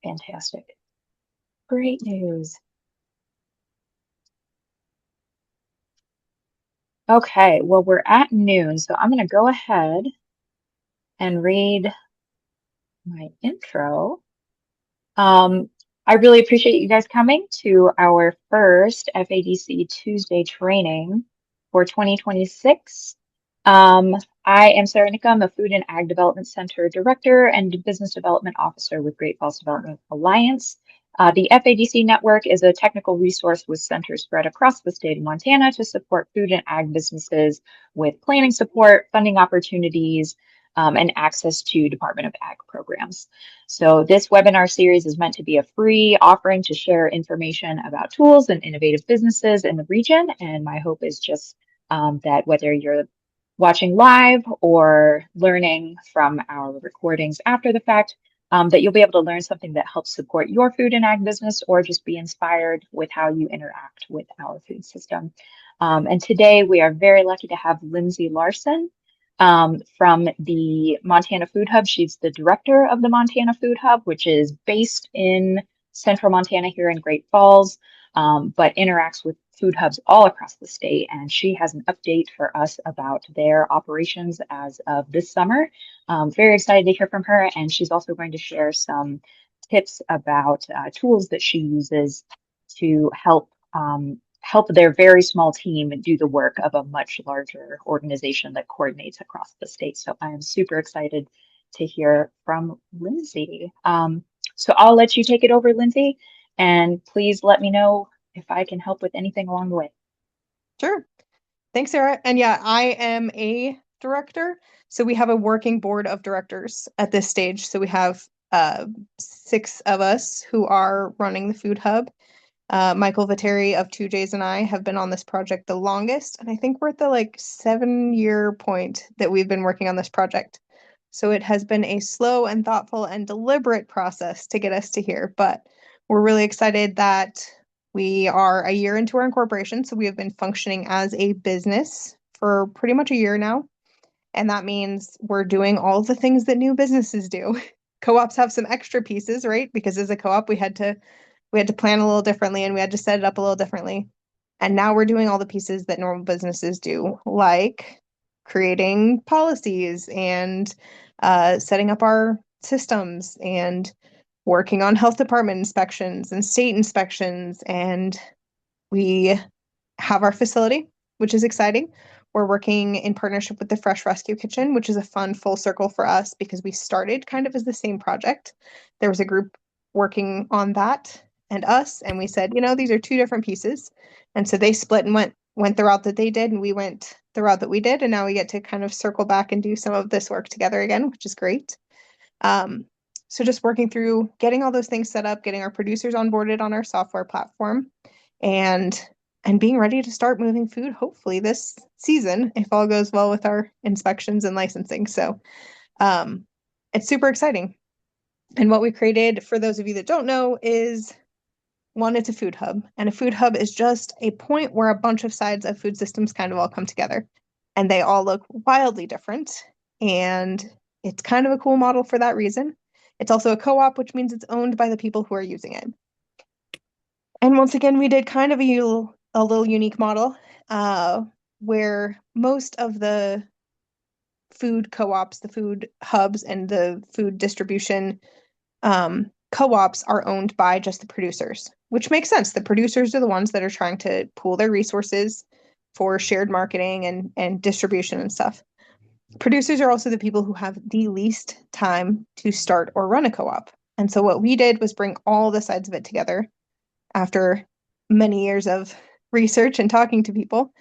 Fantastic. Great news. Okay, well, we're at noon, so I'm going to go ahead and read my intro. Um, I really appreciate you guys coming to our first FADC Tuesday training for 2026. Um, I am Sarah Nickum, I'm a Food and Ag Development Center Director and Business Development Officer with Great Falls Development Alliance. The FADC network is a technical resource with centers spread across the state of Montana to support food and ag businesses with planning support, funding opportunities, and access to Department of Ag programs. So this webinar series is meant to be a free offering to share information about tools and innovative businesses in the region. And my hope is just that whether you're watching live or learning from our recordings after the fact, that you'll be able to learn something that helps support your food and ag business or just be inspired with how you interact with our food system. And today we are very lucky to have Lyndsay Laursen from the Montana Food Hub. She's the director of the Montana Food Hub, which is based in central Montana here in Great Falls, but interacts with food hubs all across the state. And she has an update for us about their operations as of this summer. Very excited to hear from her. And she's also going to share some tips about tools that she uses to help their very small team do the work of a much larger organization that coordinates across the state. So I am super excited to hear from Lyndsay. So I'll let you take it over, Lyndsay, and please let me know if I can help with anything along the way. Sure. Thanks, Sarah. And yeah, I am a director. So we have a working board of directors at this stage. So we have 6 of us who are running the food hub. Michael Viteri of 2J's and I have been on this project the longest. And I think we're at the 7-year point that we've been working on this project. So it has been a slow and thoughtful and deliberate process to get us to here. But we're really excited that we are a year into our incorporation. So we have been functioning as a business for pretty much a year now. And that means we're doing all the things that new businesses do. Co-ops have some extra pieces, right? Because as a co-op, we had to plan a little differently and we had to set it up a little differently. And now we're doing all the pieces that normal businesses do, like creating policies and setting up our systems and working on health department inspections and state inspections. And we have our facility, which is exciting. We're working in partnership with the Fresh Rescue Kitchen, which is a fun full circle for us because we started kind of as the same project. There was a group working on that and us, and we said, these are 2 different pieces. And so they split and went the route that they did, and we went the route that we did, and now we get to kind of circle back and do some of this work together again, which is great. So just working through getting all those things set up, getting our producers onboarded on our software platform, and being ready to start moving food hopefully this season if all goes well with our inspections and licensing. So it's super exciting. And what we created, for those of you that don't know, is one, it's a food hub. And a food hub is just a point where a bunch of sides of food systems kind of all come together. And they all look wildly different. And it's kind of a cool model for that reason. It's also a co-op, which means it's owned by the people who are using it. And once again, we did kind of a little unique model where most of the food co-ops, the food hubs, and the food distribution co-ops are owned by just the producers, which makes sense. The producers are the ones that are trying to pool their resources for shared marketing and distribution and stuff. Producers are also the people who have the least time to start or run a co-op. And so what we did was bring all the sides of it together after many years of research and talking to people,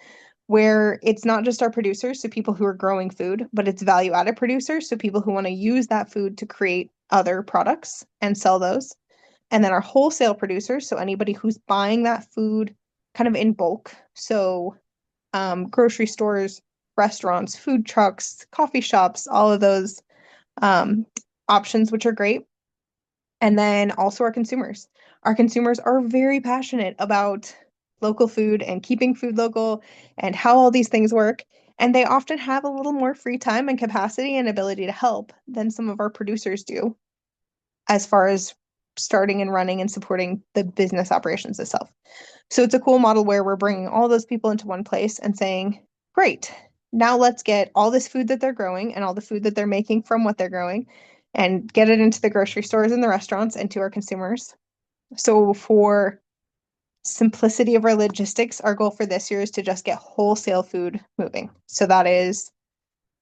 where it's not just our producers, so people who are growing food, but it's value added producers, so people who want to use that food to create other products and sell those. And then our wholesale producers, so anybody who's buying that food kind of in bulk. So grocery stores, restaurants, food trucks, coffee shops, all of those options, which are great. And then also our consumers. Our consumers are very passionate about local food and keeping food local and how all these things work. And they often have a little more free time and capacity and ability to help than some of our producers do, as far as starting and running and supporting the business operations itself. So it's a cool model where we're bringing all those people into one place and saying, great, now let's get all this food that they're growing and all the food that they're making from what they're growing and get it into the grocery stores and the restaurants and to our consumers. So for simplicity of our logistics, our goal for this year is to just get wholesale food moving. So that is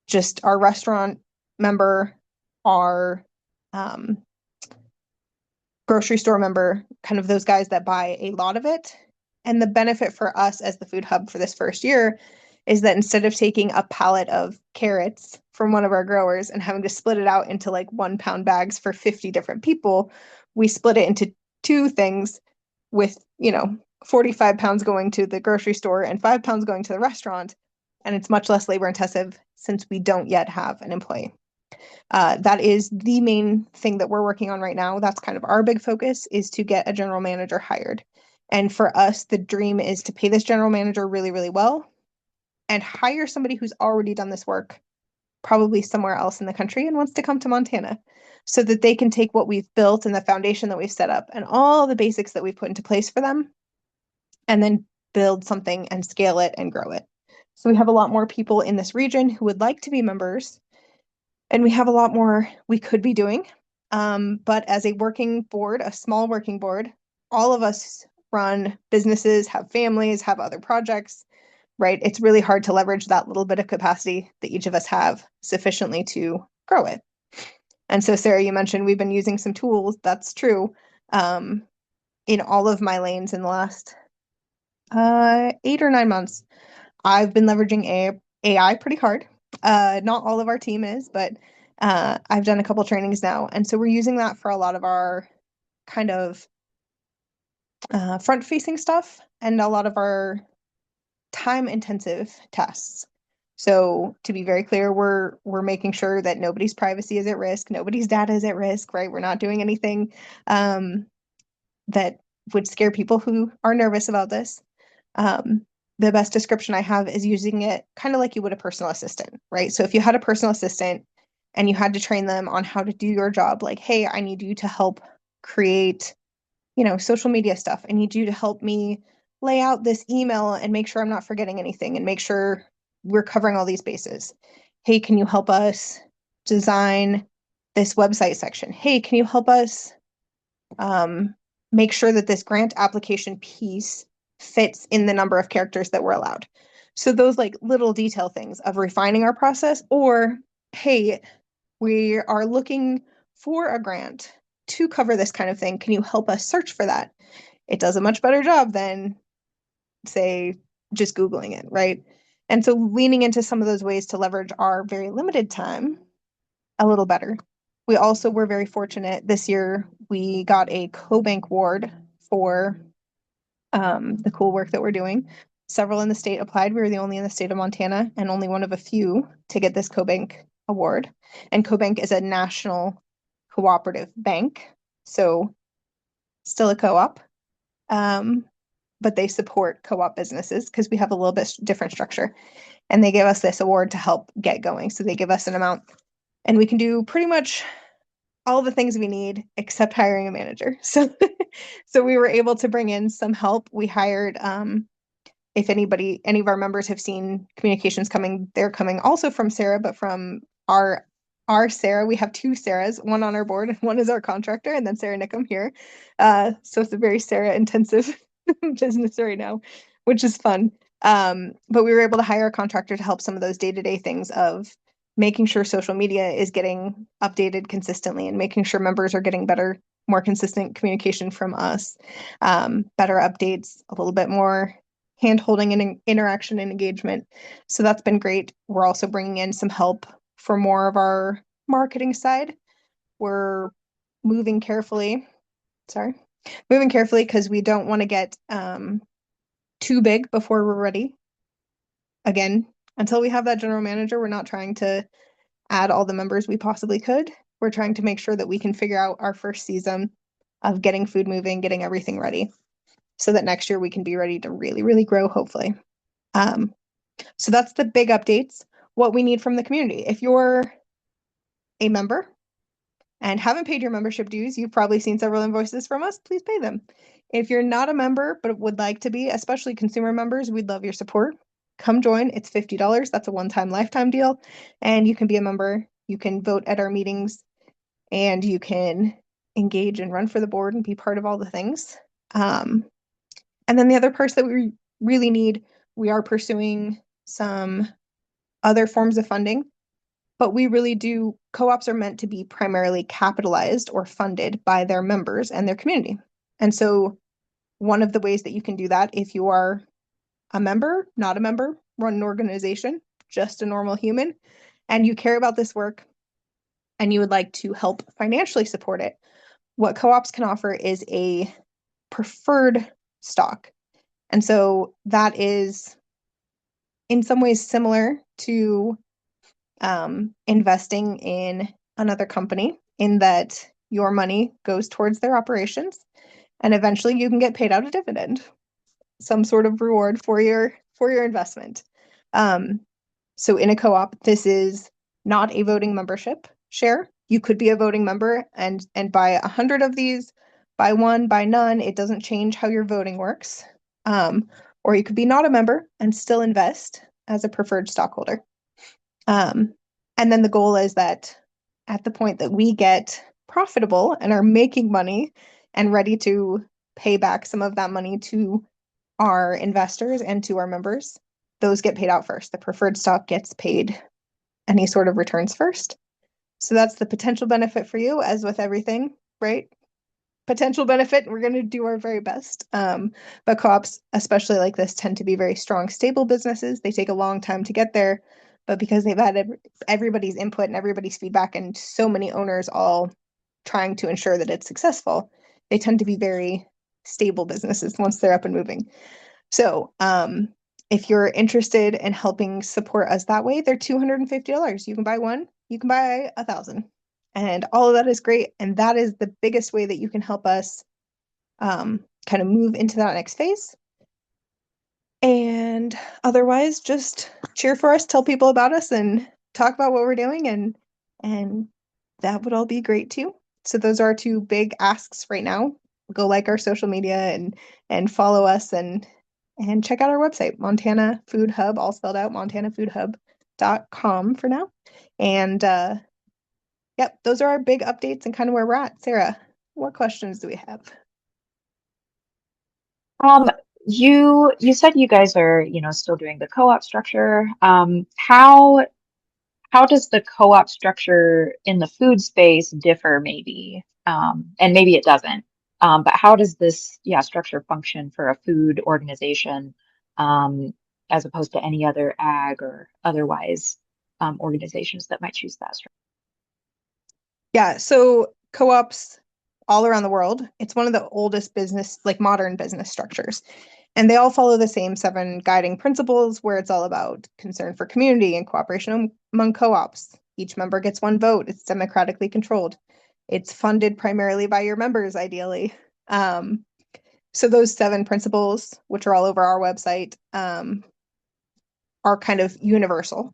just our restaurant member, our grocery store member, kind of those guys that buy a lot of it. And the benefit for us as the food hub for this first year is that instead of taking a pallet of carrots from one of our growers and having to split it out into like 1 pound bags for 50 different people, we split it into two things with, 45 pounds going to the grocery store and 5 pounds going to the restaurant. And it's much less labor intensive since we don't yet have an employee. That is the main thing that we're working on right now. That's kind of our big focus, is to get a general manager hired. And for us, the dream is to pay this general manager really, really well and hire somebody who's already done this work, probably somewhere else in the country, and wants to come to Montana so that they can take what we've built and the foundation that we've set up and all the basics that we've put into place for them and then build something and scale it and grow it. So we have a lot more people in this region who would like to be members, and we have a lot more we could be doing. But as a working board, a small working board, all of us run businesses, have families, have other projects, right? It's really hard to leverage that little bit of capacity that each of us have sufficiently to grow it. And so, Sarah, you mentioned we've been using some tools. That's true. In all of my lanes in the last 8 or 9 months, I've been leveraging AI pretty hard. Not all of our team is, but I've done a couple trainings now. And so we're using that for a lot of our kind of front-facing stuff and a lot of our time-intensive tasks. So to be very clear, we're making sure that nobody's privacy is at risk, nobody's data is at risk, right? We're not doing anything that would scare people who are nervous about this. The best description I have is using it kind of like you would a personal assistant, right? So if you had a personal assistant and you had to train them on how to do your job, like, hey, I need you to help create, social media stuff. I need you to help me lay out this email and make sure I'm not forgetting anything and make sure we're covering all these bases. Hey, can you help us design this website section? Hey, can you help us make sure that this grant application piece fits in the number of characters that we're allowed? So those like little detail things of refining our process, or, hey, we are looking for a grant to cover this kind of thing. Can you help us search for that? It does a much better job than, say, just Googling it, right? And so leaning into some of those ways to leverage our very limited time a little better. We also were very fortunate this year. We got a co-bank award for the cool work that we're doing. Several in the state applied. We were the only in the state of Montana and only one of a few to get this co-bank award. And co-bank is a national cooperative bank, so still a co-op, but they support co-op businesses because we have a little bit different structure. And they gave us this award to help get going. So they give us an amount, and we can do pretty much all the things we need except hiring a manager. So we were able to bring in some help. We hired, if any of our members have seen communications coming, they're coming also from Sarah, but from our Sarah. We have two Sarahs, one on our board, one is our contractor, and then Sarah Nickham here. So it's a very Sarah intensive business right now, which is fun. But we were able to hire a contractor to help some of those day-to-day things of making sure social media is getting updated consistently and making sure members are getting better, more consistent communication from us, better updates, a little bit more hand-holding and interaction and engagement. So that's been great. We're also bringing in some help for more of our marketing side. We're moving carefully because we don't want to get too big before we're ready. Again, until we have that general manager, we're not trying to add all the members we possibly could. We're trying to make sure that we can figure out our first season of getting food moving, getting everything ready, so that next year we can be ready to really, really grow, hopefully. So that's the big updates, what we need from the community. If you're a member and haven't paid your membership dues, you've probably seen several invoices from us, please pay them. If you're not a member but would like to be, especially consumer members, we'd love your support. Come join. It's $50. That's a one-time lifetime deal. And you can be a member. You can vote at our meetings and you can engage and run for the board and be part of all the things. And then the other parts that we really need, we are pursuing some other forms of funding, but we really do, co-ops are meant to be primarily capitalized or funded by their members and their community. And so one of the ways that you can do that, if you are a member, not a member, run an organization, just a normal human, and you care about this work and you would like to help financially support it, what co-ops can offer is a preferred stock. And so that is in some ways similar to investing in another company, in that your money goes towards their operations and eventually you can get paid out a dividend, some sort of reward for your investment. So in a co-op, this is not a voting membership share. You could be a voting member and buy 100 of these, buy one, buy none. It doesn't change how your voting works. Or you could be not a member and still invest as a preferred stockholder. And then the goal is that at the point that we get profitable and are making money and ready to pay back some of that money to our investors and to our members, those get paid out first. The preferred stock gets paid any sort of returns first. So that's the potential benefit for you, as with everything, right? Potential benefit, we're going to do our very best. But co-ops, especially like this, tend to be very strong, stable businesses. They take a long time to get there, but because they've had everybody's input and everybody's feedback and so many owners all trying to ensure that it's successful, they tend to be very stable businesses once they're up and moving. So if you're interested in helping support us that way, they're $250. You can buy one, you can buy 1,000. And all of that is great. And that is the biggest way that you can help us kind of move into that next phase. And otherwise, just cheer for us, tell people about us, and talk about what we're doing. And that would all be great too. So those are our two big asks right now. Go like our social media and follow us and check out our website, Montana Food Hub, all spelled out, montanafoodhub.com for now. And yep, those are our big updates and kind of where we're at. Sarah, what questions do we have? Um, you said you guys are, still doing the co-op structure. How does the co-op structure in the food space differ maybe? And maybe it doesn't. But how does this, structure function for a food organization, as opposed to any other ag or otherwise, organizations that might choose that structure? Yeah, so co-ops all around the world, it's one of the oldest business, like modern business structures. And they all follow the same 7 guiding principles where it's all about concern for community and cooperation among co-ops. Each member gets one vote. It's democratically controlled. It's funded primarily by your members, ideally. So those 7 principles, which are all over our website, are kind of universal.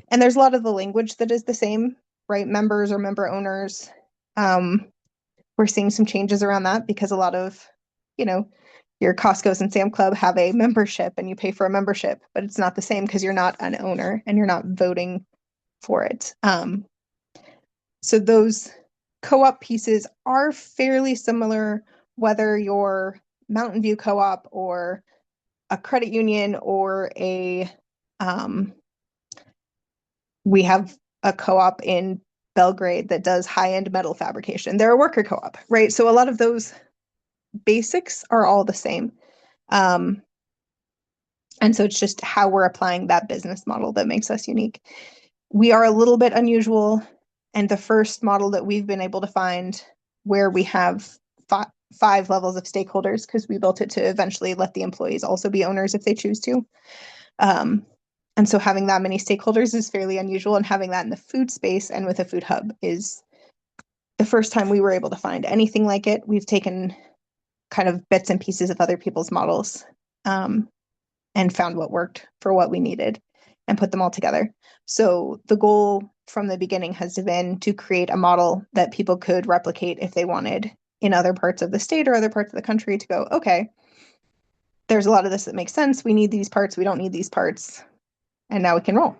And there's a lot of the language that is the same, right? Members or member owners. We're seeing some changes around that because a lot of, your Costco's and Sam Club have a membership and you pay for a membership, but it's not the same because you're not an owner and you're not voting for it. So those co-op pieces are fairly similar, whether you're Mountain View Co-op or a credit union or we have a co-op in Belgrade that does high-end metal fabrication. They're a worker co-op, right? So a lot of those basics are all the same. And so it's just how we're applying that business model that makes us unique. We are a little bit unusual, and the first model that we've been able to find where we have 5 levels of stakeholders, because we built it to eventually let the employees also be owners if they choose to. And so having that many stakeholders is fairly unusual, and having that in the food space and with a food hub is the first time we were able to find anything like it. We've taken kind of bits and pieces of other people's models and found what worked for what we needed and put them all together. So the goal from the beginning has been to create a model that people could replicate if they wanted in other parts of the state or other parts of the country to go, okay, there's a lot of this that makes sense. We need these parts. We don't need these parts. And now we can roll.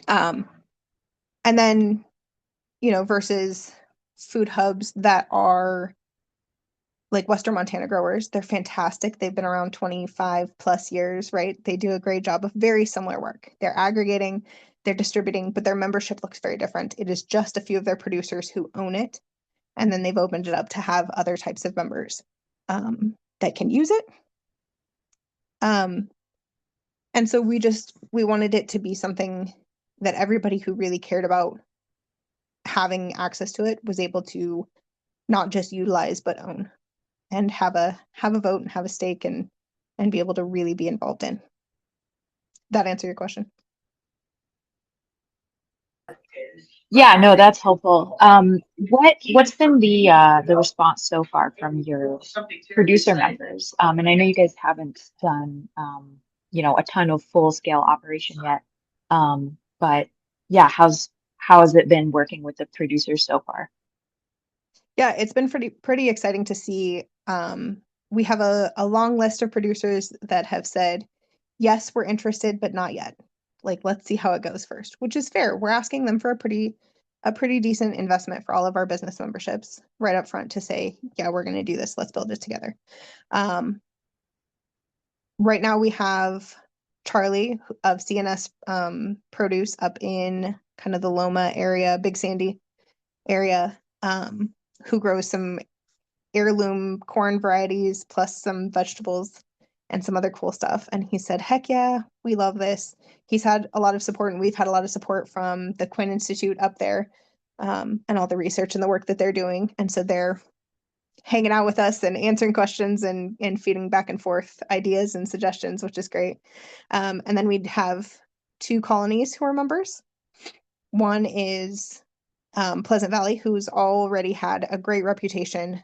And then, versus food hubs that are like Western Montana growers, they're fantastic. They've been around 25 plus years, right? They do a great job of very similar work. They're aggregating, they're distributing, but their membership looks very different. It is just a few of their producers who own it. And then they've opened it up to have other types of members that can use it. And so we wanted it to be something that everybody who really cared about having access to it was able to not just utilize, but own and have a vote and have a stake and be able to really be involved in. That answer your question? Yeah, no, that's helpful. What's been the response so far from your producer members? And I know you guys haven't done a ton of full scale operation yet. But yeah, how has it been working with the producers so far? Yeah, it's been pretty exciting to see. We have a long list of producers that have said, yes, we're interested, but not yet. Like, let's see how it goes first, which is fair. We're asking them for a pretty decent investment for all of our business memberships right up front to say, yeah, we're going to do this. Let's build it together. Right now we have Charlie of CNS Produce up in kind of the Loma area, Big Sandy area, who grows some heirloom corn varieties plus some vegetables and some other cool stuff. And he said, heck yeah, we love this. He's had a lot of support, and we've had a lot of support from the Quinn Institute up there, and all the research and the work that they're doing. And so they're hanging out with us and answering questions and feeding back and forth ideas and suggestions, which is great. And then we'd have two colonies who are members. One is Pleasant Valley, who's already had a great reputation,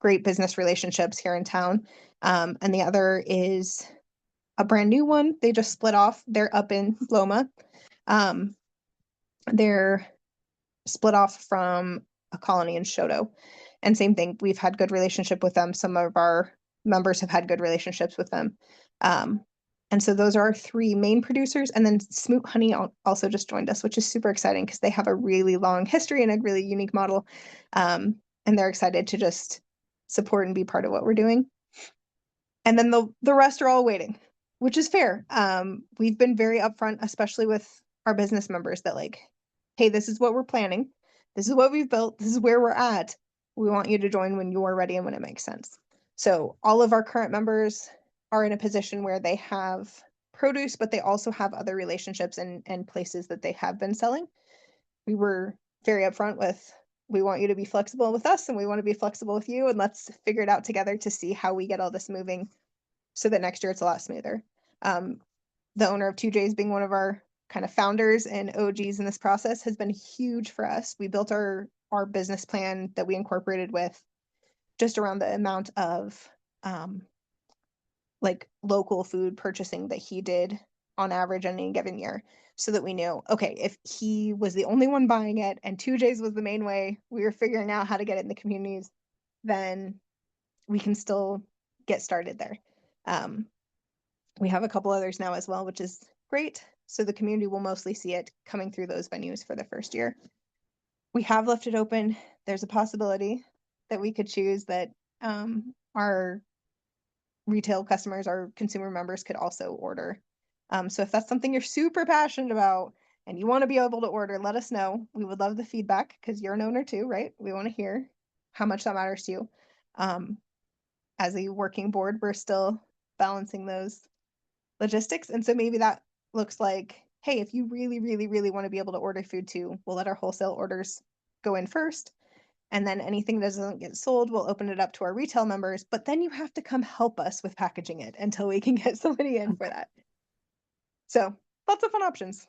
great business relationships here in town. And the other is a brand new one. They just split off. They're up in Loma. They're split off from a colony in Shoto. And same thing, we've had good relationship with them. Some of our members have had good relationships with them. And so those are our three main producers. And then Smoot Honey also just joined us, which is super exciting because they have a really long history and a really unique model. And they're excited to just support and be part of what we're doing. And then the rest are all waiting, which is fair. We've been very upfront, especially with our business members, that like, hey, this is what we're planning. This is what we've built. This is where we're at. We want you to join when you're ready and when it makes sense. So all of our current members are in a position where they have produce, but they also have other relationships and places that they have been selling. We were very upfront with, we want you to be flexible with us and we want to be flexible with you, and let's figure it out together to see how we get all this moving so that next year it's a lot smoother. The owner of 2J's being one of our kind of founders and OGs in this process has been huge for us. We built our business plan that we incorporated with just around the amount of like local food purchasing that he did on average in any given year, so that we knew, okay, if he was the only one buying it and 2J's was the main way we were figuring out how to get it in the communities, then we can still get started there. We have a couple others now as well, which is great. So the community will mostly see it coming through those venues for the first year. We have left it open. There's a possibility that we could choose that our retail customers, our consumer members, could also order. So if that's something you're super passionate about and you want to be able to order, let us know. We would love the feedback because you're an owner too, right? We want to hear how much that matters to you. As a working board, we're still balancing those logistics. And so maybe that looks like, hey, if you really, really, really want to be able to order food too, we'll let our wholesale orders go in first. And then anything that doesn't get sold, we'll open it up to our retail members. But then you have to come help us with packaging it until we can get somebody in for that. So lots of fun options.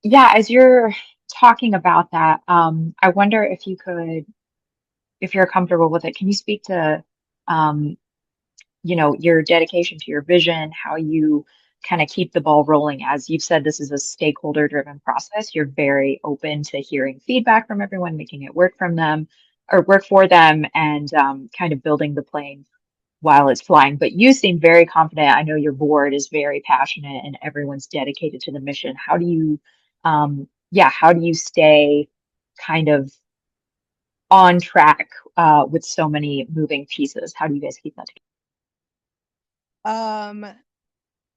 Yeah, as you're talking about that, I wonder if you could, if you're comfortable with it, can you speak to, your dedication to your vision, how you kind of keep the ball rolling. As you've said, this is a stakeholder driven process. You're very open to hearing feedback from everyone, making it work from them or work for them, and kind of building the plane while it's flying. But you seem very confident. I know your board is very passionate and everyone's dedicated to the mission. How do you, how do you stay kind of on track with so many moving pieces? How do you guys keep that Um,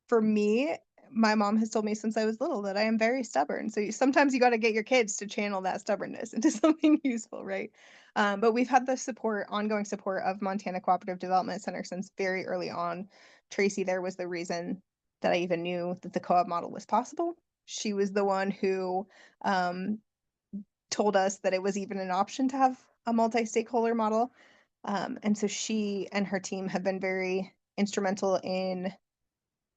for me, my mom has told me since I was little that I am very stubborn. So sometimes you got to get your kids to channel that stubbornness into something useful, right? But we've had the support, ongoing support of Montana Cooperative Development Center since very early on. Tracy there was the reason that I even knew that the co-op model was possible. She was the one who um, told us that it was even an option to have a multi-stakeholder model. And so she and her team have been very instrumental in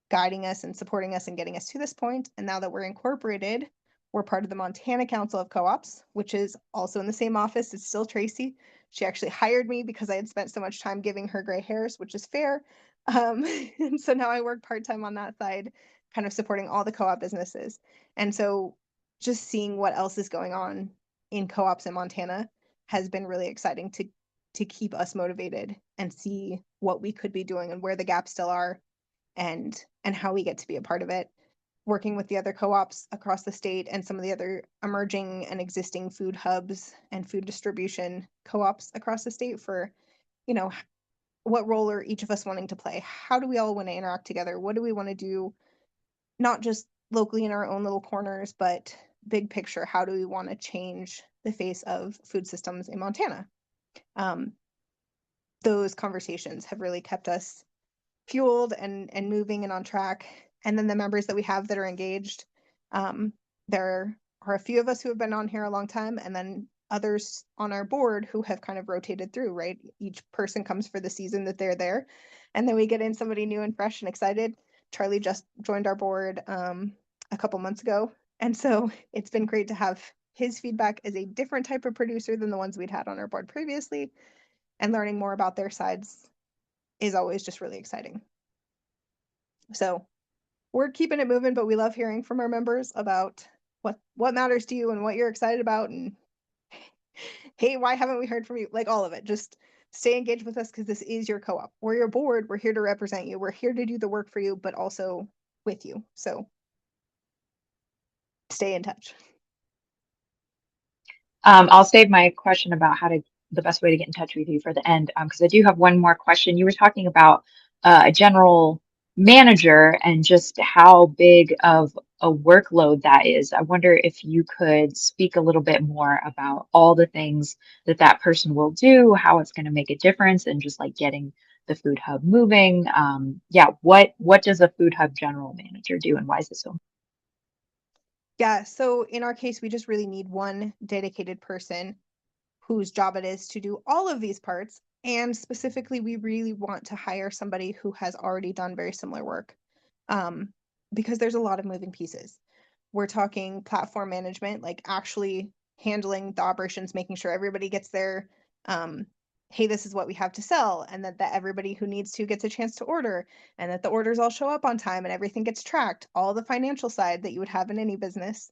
guiding us and supporting us and getting us to this point. And now that we're incorporated, we're part of the Montana Council of Co-ops, which is also in the same office. It's still Tracy. She actually hired me because I had spent so much time giving her gray hairs, which is fair. And so now I work part-time on that side, kind of supporting all the co-op businesses. And so just seeing what else is going on in co-ops in Montana has been really exciting to keep us motivated and see what we could be doing and where the gaps still are, and how we get to be a part of it, working with the other co-ops across the state and some of the other emerging and existing food hubs and food distribution co-ops across the state for, you know, what role are each of us wanting to play? How do we all want to interact together? What do we want to do, not just locally in our own little corners, but big picture? How do we want to change the face of food systems in Montana? Um, those conversations have really kept us fueled and moving and on track. And then the members that we have that are engaged, there are a few of us who have been on here a long time, and then others on our board who have kind of rotated through, right? Each person comes for the season that they're there, and then we get in somebody new and fresh and excited. Charlie just joined our board a couple months ago, and so it's been great to have his feedback as a different type of producer than the ones we'd had on our board previously, and learning more about their sides is always just really exciting. So we're keeping it moving, but we love hearing from our members about what matters to you and what you're excited about, and hey, why haven't we heard from you? Like all of it. Just stay engaged with us because this is your co-op. We're your board. We're here to represent you. We're here to do the work for you, but also with you. So stay in touch. I'll save my question about the best way to get in touch with you for the end, because I do have one more question. You were talking about a general manager and just how big of a workload that is. I wonder if you could speak a little bit more about all the things that that person will do, how it's going to make a difference, and just like getting the food hub moving. What does a food hub general manager do, and why is it so? Yeah, so in our case, we just really need one dedicated person whose job it is to do all of these parts. And specifically, we really want to hire somebody who has already done very similar work, um, because there's a lot of moving pieces. We're talking platform management, like actually handling the operations, making sure everybody gets their, um, hey, this is what we have to sell, and that everybody who needs to gets a chance to order, and that the orders all show up on time and everything gets tracked, all the financial side that you would have in any business.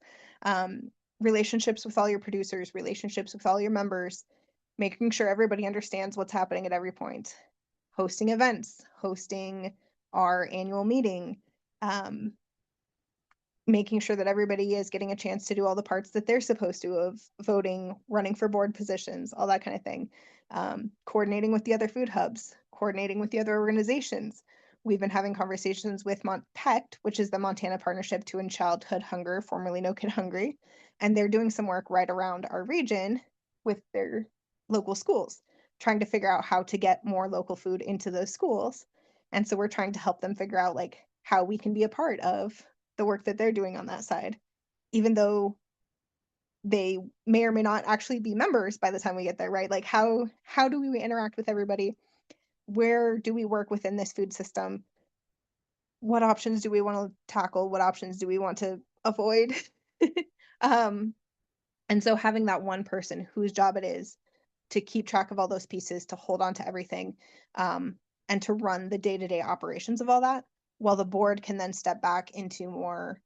Relationships with all your producers, relationships with all your members, making sure everybody understands what's happening at every point, hosting events, hosting our annual meeting, um, making sure that everybody is getting a chance to do all the parts that they're supposed to, of voting, running for board positions, all that kind of thing. Coordinating with the other food hubs, coordinating with the other organizations. We've been having conversations with MontPECT, which is the Montana Partnership to End Childhood Hunger, formerly No Kid Hungry, and they're doing some work right around our region with their local schools, trying to figure out how to get more local food into those schools. And so we're trying to help them figure out like how we can be a part of the work that they're doing on that side, even though they may or may not actually be members by the time we get there, right? Like how do we interact with everybody? Where do we work within this food system? What options do we want to tackle? What options do we want to avoid? um, and so having that one person whose job it is to keep track of all those pieces, to hold on to everything, and to run the day-to-day operations of all that while the board can then step back into more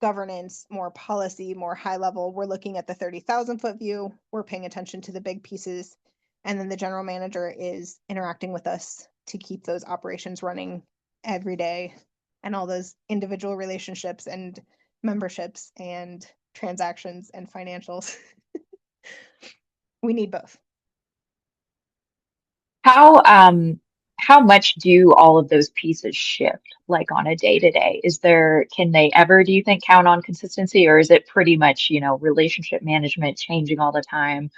governance, more policy, more high level. We're looking at the 30,000-foot view. We're paying attention to the big pieces. And then the general manager is interacting with us to keep those operations running every day, and all those individual relationships and memberships and transactions and financials. We need both. How how much do all of those pieces shift like on a day to day? Is there, can they ever, do you think, count on consistency, or is it pretty much, relationship management changing all the time?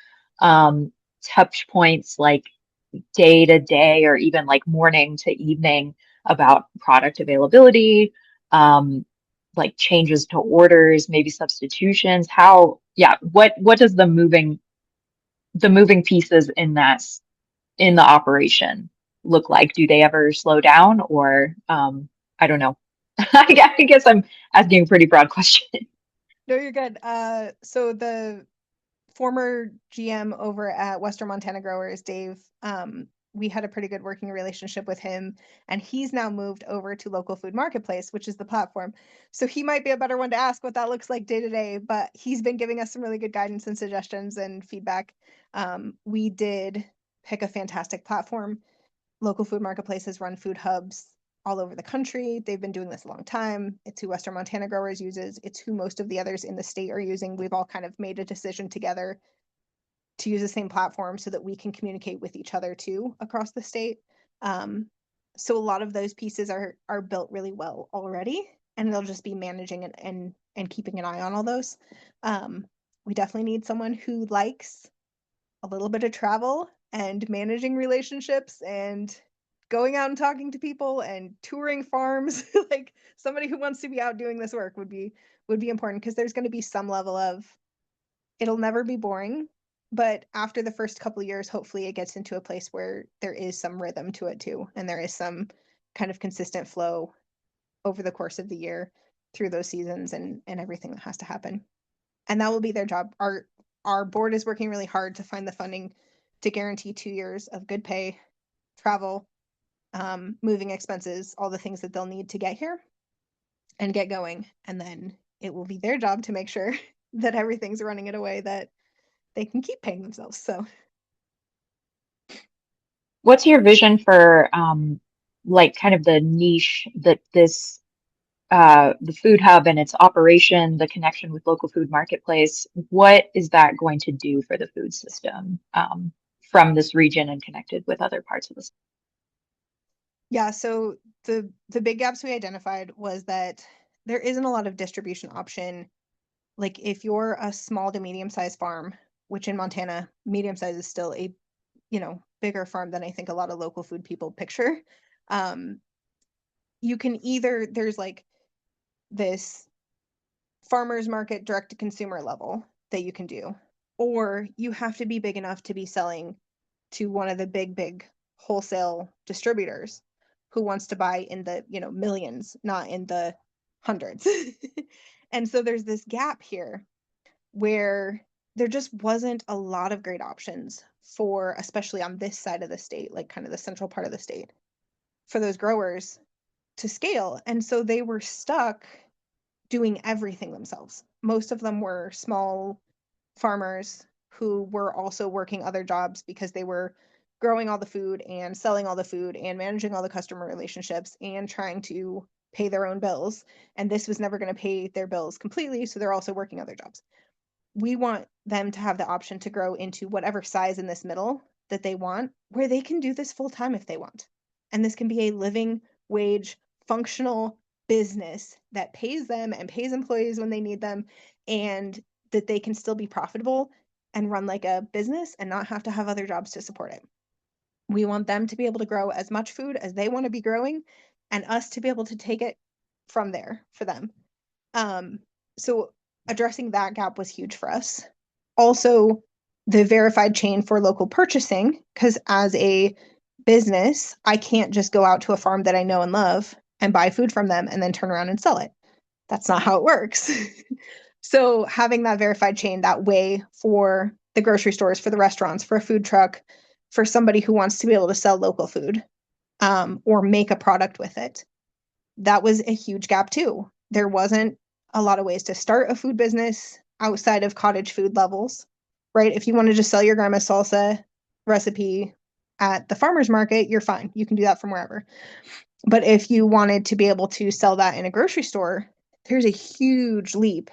Touch points like day to day or even like morning to evening about product availability, um, like changes to orders, maybe substitutions. How, yeah, what does the moving pieces in that in the operation look like? Do they ever slow down or I don't know. I guess I'm asking a pretty broad question. No, you're good. So the former GM over at Western Montana Growers, Dave, we had a pretty good working relationship with him, and he's now moved over to Local Food Marketplace, which is the platform. So he might be a better one to ask what that looks like day to day, but he's been giving us some really good guidance and suggestions and feedback. We did pick a fantastic platform. Local Food Marketplace has run food hubs all over the country. They've been doing this a long time. It's who Western Montana Growers uses. It's who most of the others in the state are using. We've all kind of made a decision together to use the same platform so that we can communicate with each other too across the state. Um, so a lot of those pieces are built really well already, and it'll just be managing and keeping an eye on all those. We definitely need someone who likes a little bit of travel and managing relationships and going out and talking to people and touring farms. Like somebody who wants to be out doing this work would be important, because there's going to be some level of, it'll never be boring, but after the first couple of years, hopefully it gets into a place where there is some rhythm to it too, and there is some kind of consistent flow over the course of the year through those seasons and everything that has to happen. And that will be their job. Our board is working really hard to find the funding to guarantee 2 years of good pay, travel, moving expenses, all the things that they'll need to get here and get going. And then it will be their job to make sure that everything's running in a way that they can keep paying themselves. So What's your vision for like kind of the niche that this the food hub and its operation, the connection with local food marketplace, what is that going to do for the food system from this region and connected with other parts of the state? yeah, so the big gaps we identified was that there isn't a lot of distribution option. Like if you're a small to medium sized farm, which in Montana, medium size is still a, bigger farm than I think a lot of local food people picture. Um, you can either, there's like this farmers market direct to consumer level that you can do, or you have to be big enough to be selling to one of the big wholesale distributors who wants to buy in the, millions, not in the hundreds. And so there's this gap here where there just wasn't a lot of great options for, especially on this side of the state, like kind of the central part of the state, for those growers to scale. And so they were stuck doing everything themselves. Most of them were small farmers who were also working other jobs because they were growing all the food and selling all the food and managing all the customer relationships and trying to pay their own bills. And this was never going to pay their bills completely. So they're also working other jobs. We want them to have the option to grow into whatever size in this middle that they want, where they can do this full time if they want. And this can be a living wage, functional business that pays them and pays employees when they need them, and that they can still be profitable and run like a business and not have to have other jobs to support it. We want them to be able to grow as much food as they want to be growing, and us to be able to take it from there for them. Um, so addressing that gap was huge for us. Also, the verified chain for local purchasing, because as a business, I can't just go out to a farm that I know and love and buy food from them and then turn around and sell it. That's not how it works. So having that verified chain, that way for the grocery stores, for the restaurants, for a food truck, for somebody who wants to be able to sell local food, or make a product with it, that was a huge gap too. There wasn't a lot of ways to start a food business outside of cottage food levels, right? If you want to just sell your grandma's salsa recipe at the farmer's market, you're fine. You can do that from wherever. But if you wanted to be able to sell that in a grocery store, there's a huge leap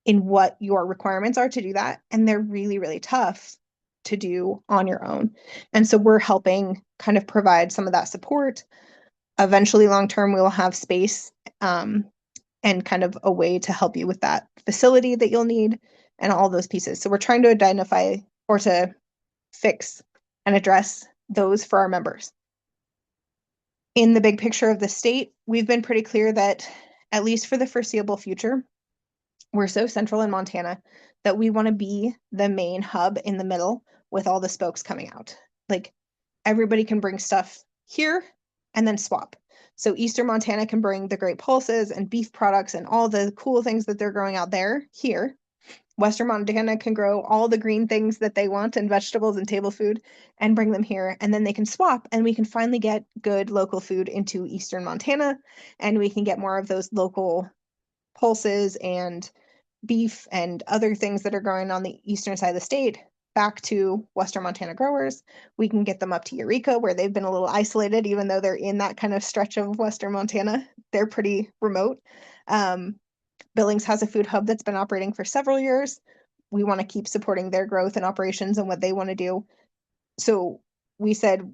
in what your requirements are to do that. And they're really, really tough to do on your own. And so we're helping kind of provide some of that support. Eventually, long term, we will have space and kind of a way to help you with that facility that you'll need and all those pieces. So we're trying to identify or to fix and address those for our members. In the big picture of the state, we've been pretty clear that, at least for the foreseeable future, we're so central in Montana that we want to be the main hub in the middle with all the spokes coming out. Like, everybody can bring stuff here and then swap. So Eastern Montana can bring the great pulses and beef products and all the cool things that they're growing out there here. Western Montana can grow all the green things that they want and vegetables and table food and bring them here. And then they can swap, and we can finally get good local food into Eastern Montana, and we can get more of those local pulses and beef and other things that are growing on the eastern side of the state back to Western Montana growers. We can get them up to Eureka, where they've been a little isolated, even though they're in that kind of stretch of Western Montana. They're pretty remote. Billings has a food hub that's been operating for several years. We want to keep supporting their growth and operations and what they want to do. So we said,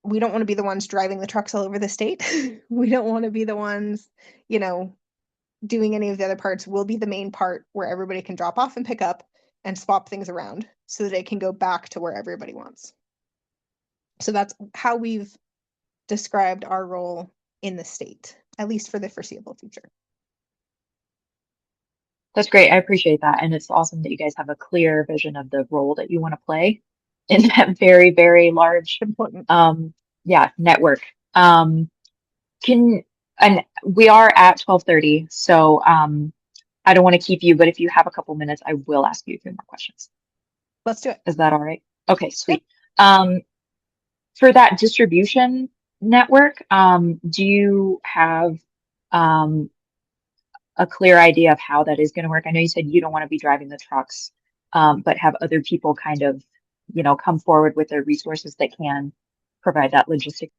we don't want to be the ones driving the trucks all over the state. We don't want to be the ones, doing any of the other parts. We'll be the main part where everybody can drop off and pick up and swap things around so that it can go back to where everybody wants. So that's how we've described our role in the state, at least for the foreseeable future. That's great. I appreciate that. And it's awesome that you guys have a clear vision of the role that you want to play in that very, very large, Important. yeah, network. Can, and we are at 12:30, so I don't want to keep you, but if you have a couple minutes, I will ask you a few more questions. Let's do it. Is that all right? Okay, Yep. sweet. For that distribution network, do you have um, a clear idea of how that is going to work? I know you said you don't want to be driving the trucks, but have other people kind of, come forward with their resources that can provide that logistic.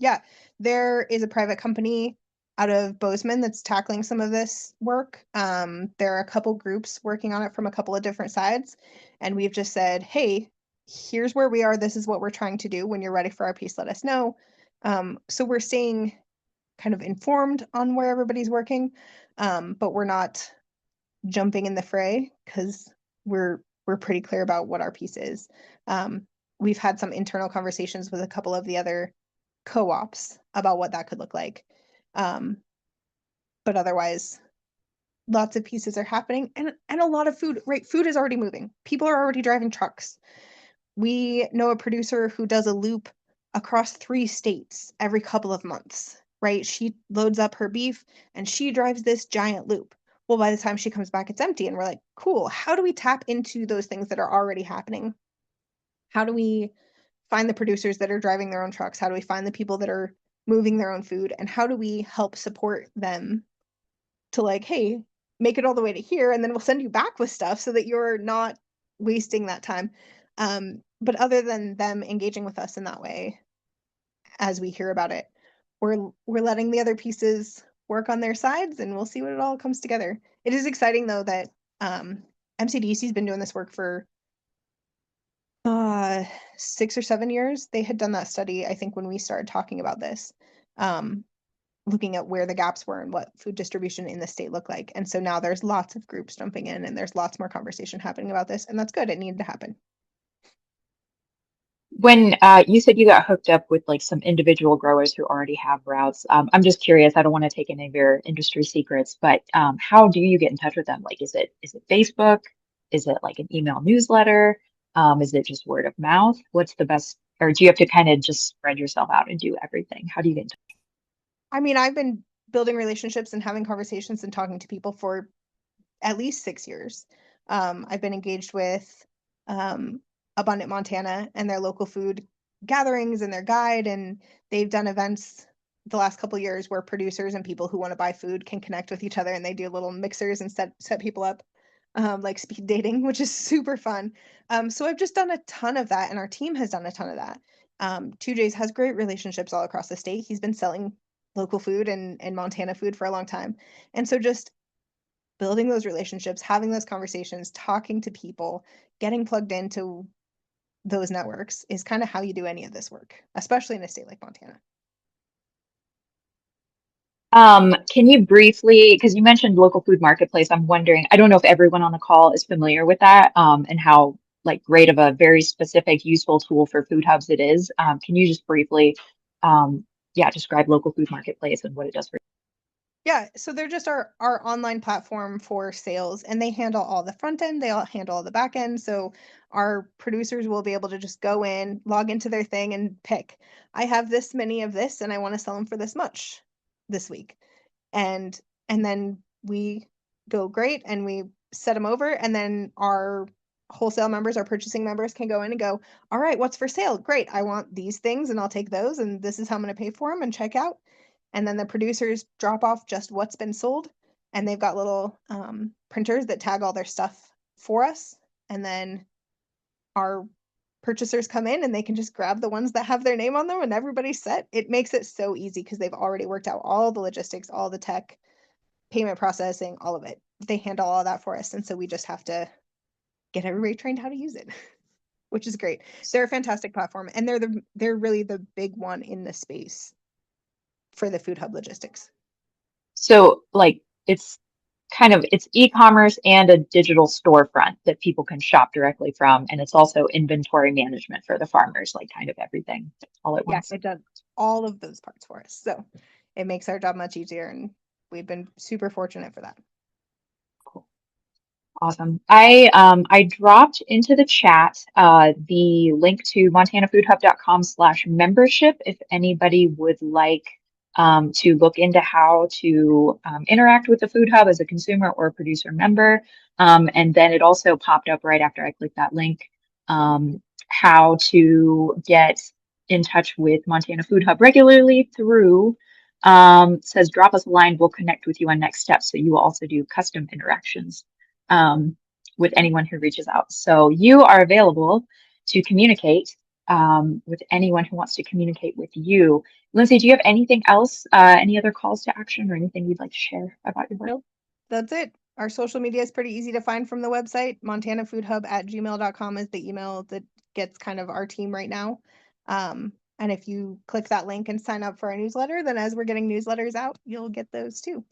Yeah, there is a private company out of Bozeman that's tackling some of this work. There are a couple groups working on it from a couple of different sides, and we've just said, hey, here's where we are. This is what we're trying to do. When you're ready for our piece, let us know. So we're staying kind of informed on where everybody's working, but we're not jumping in the fray because we're pretty clear about what our piece is. We've had some internal conversations with a couple of the other co-ops about what that could look like. But otherwise, lots of pieces are happening, and a lot of food, right? Food is already moving. People are already driving trucks. We know a producer who does a loop across 3 states every couple of months, right? She loads up her beef and she drives this giant loop. Well, by the time she comes back, it's empty. And we're like, cool. How do we tap into those things that are already happening? How do we find the producers that are driving their own trucks? How do we find the people that are moving their own food? And how do we help support them to, like, hey, make it all the way to here, and then we'll send you back with stuff so that you're not wasting that time. But other than them engaging with us in that way, as we hear about it, we're letting the other pieces work on their sides, and we'll see what it all comes together. It is exciting though that MCDC's been doing this work for 6 or 7 years. They had done that study, I think, when we started talking about this, looking at where the gaps were and what food distribution in the state looked like. And so now there's lots of groups jumping in, and there's lots more conversation happening about this, and that's good. It needed to happen. When you said you got hooked up with like some individual growers who already have routes, I'm just curious. I don't want to take any of your industry secrets, but how do you get in touch with them? Like, is it Facebook? Is it like an email newsletter? Is it just word of mouth? What's the best, or do you have to kind of just spread yourself out and do everything? How do you get in touch? I mean, I've been building relationships and having conversations and talking to people for at least 6 years. I've been engaged with Abundant Montana and their local food gatherings and their guide, and they've done events the last couple years where producers and people who want to buy food can connect with each other and they do little mixers and set people up, like speed dating, which is super fun. So I've just done a ton of that, and our team has done a ton of that. 2J's has great relationships all across the state. He's been selling local food and Montana food for a long time. And so just building those relationships, having those conversations, talking to people, getting plugged into those networks is kind of how you do any of this work, especially in a state like Montana. Can you briefly, because you mentioned local food marketplace, I'm wondering, I don't know if everyone on the call is familiar with that, and how like great of a very specific, useful tool for food hubs it is. Can you just briefly, yeah, describe local food marketplace and what it does for Yeah, so they're just our online platform for sales, and they handle all the front end, they all handle all the back end. So our producers will be able to just go in, log into their thing and pick, I have this many of this and I want to sell them for this much this week. And then we go great and we set them over, and then our wholesale members, our purchasing members can go in and go, all right, what's for sale? Great. I want these things and I'll take those, and this is how I'm going to pay for them, and check out. And then the producers drop off just what's been sold, and they've got little printers that tag all their stuff for us. And then our purchasers come in and they can just grab the ones that have their name on them, and everybody's set. It makes it so easy because they've already worked out all the logistics, all the tech, payment processing, all of it. They handle all that for us. And so we just have to get everybody trained how to use it, which is great. They're a fantastic platform, and they're really the big one in the space for the food hub logistics. so like it's kind of it's e-commerce and a digital storefront that people can shop directly from, and it's also inventory management for the farmers, like kind of everything all at Yeah, once. it does all of those parts for us. So it makes our job much easier, and we've been super fortunate for that. Cool. Awesome. I dropped into the chat the link to montanafoodhub.com/membership if anybody would like to look into how to interact with the Food Hub as a consumer or a producer member. And then it also popped up right after I clicked that link, how to get in touch with Montana Food Hub regularly through says drop us a line, we'll connect with you on next steps. So you will also do custom interactions um, with anyone who reaches out. So you are available to communicate with anyone who wants to communicate with you. Lyndsay, do you have anything else, any other calls to action or anything you'd like to share about your work? Nope. That's it. Our social media is pretty easy to find from the website. MontanaFoodHub@gmail.com is the email that gets kind of our team right now. And if you click that link and sign up for our newsletter, then as we're getting newsletters out, you'll get those too.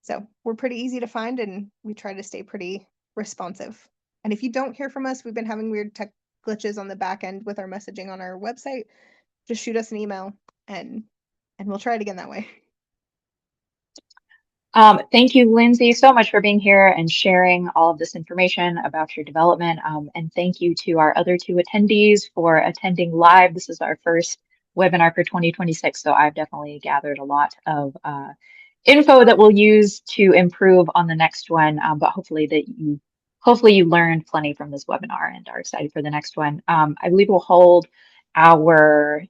So we're pretty easy to find, and we try to stay pretty responsive. And if you don't hear from us, we've been having weird tech glitches on the back end with our messaging on our website. Just shoot us an email, and we'll try it again that way. Thank you, Lyndsay, so much for being here and sharing all of this information about your development. And thank you to our other two attendees for attending live. This is our first webinar for 2026, so I've definitely gathered a lot of info that we'll use to improve on the next one. But hopefully you learned plenty from this webinar and are excited for the next one. I believe we'll hold our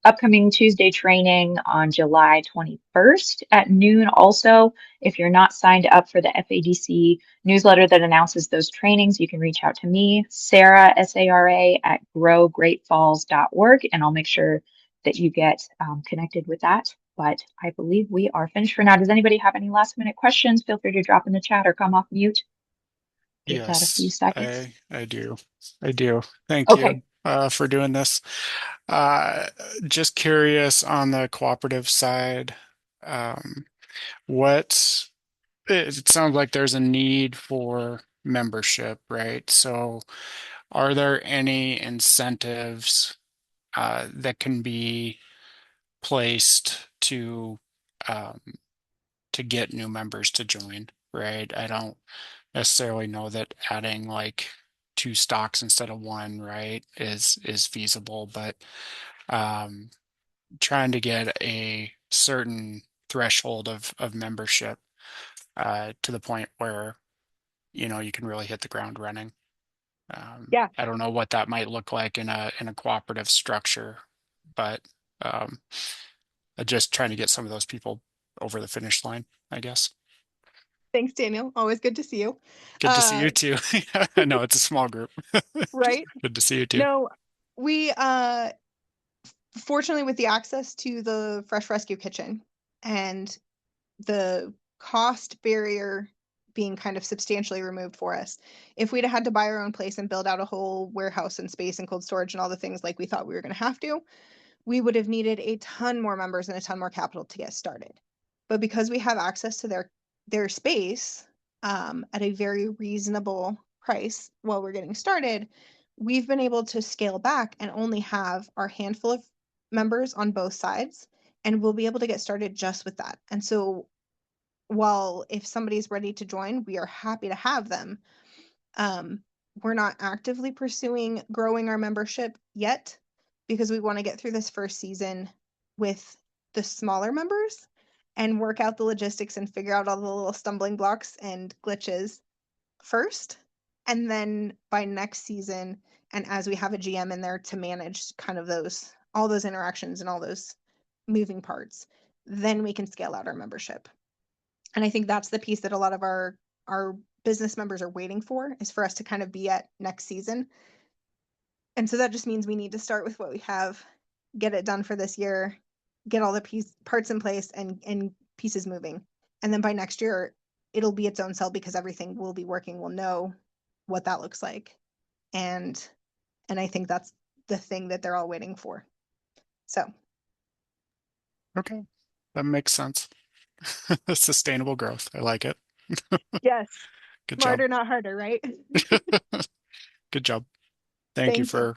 upcoming Tuesday training on July 21st at noon. Also, if you're not signed up for the FADC newsletter that announces those trainings, you can reach out to me, Sarah, SARA, at growgreatfalls.org, and I'll make sure that you get connected with that. But I believe we are finished for now. Does anybody have any last minute questions? Feel free to drop in the chat or come off mute. Give that a few Yes, seconds. I do. I do. Thank you Okay. for doing this. Uh, just curious on the cooperative side, um, what it sounds like there's a need for membership, right? So are there any incentives that can be placed um, to get new members to join, right? I don't necessarily know that adding like two stocks instead of one, right, is feasible, but um, trying to get a certain threshold of membership to the point where you can really hit the ground running. Yeah. I don't know what that might look like in a cooperative structure, but um, just trying to get some of those people over the finish line, I guess. Thanks, Daniel. Always good to see you. Good to see you too. I know it's a small group. Right? Good to see you too. No, we fortunately with the access to the Fresh Rescue Kitchen and the cost barrier being kind of substantially removed for us. If we'd had to buy our own place and build out a whole warehouse and space and cold storage and all the things like we thought we were going to have to, we would have needed a ton more members and a ton more capital to get started. But because we have access to their space at a very reasonable price while we're getting started, we've been able to scale back and only have our handful of members on both sides, and we'll be able to get started just with that. And so while if somebody's ready to join, we are happy to have them. We're not actively pursuing growing our membership yet because we want to get through this first season with the smaller members and work out the logistics and figure out all the little stumbling blocks and glitches first. And then by next season, and as we have a GM in there to manage kind of all those interactions and all those moving parts, then we can scale out our membership. And I think that's the piece that a lot of our business members are waiting for, is for us to kind of be at next season. And so that just means we need to start with what we have, get it done for this year, get all the parts in place and pieces moving. And then by next year, it'll be its own cell because everything will be working. We'll know what that looks like. And I think that's the thing that they're all waiting for. So. Okay. That makes sense. Sustainable growth. I like it. Yes. Good job. Smarter, not harder, right? Good job. Thank you Thank you. for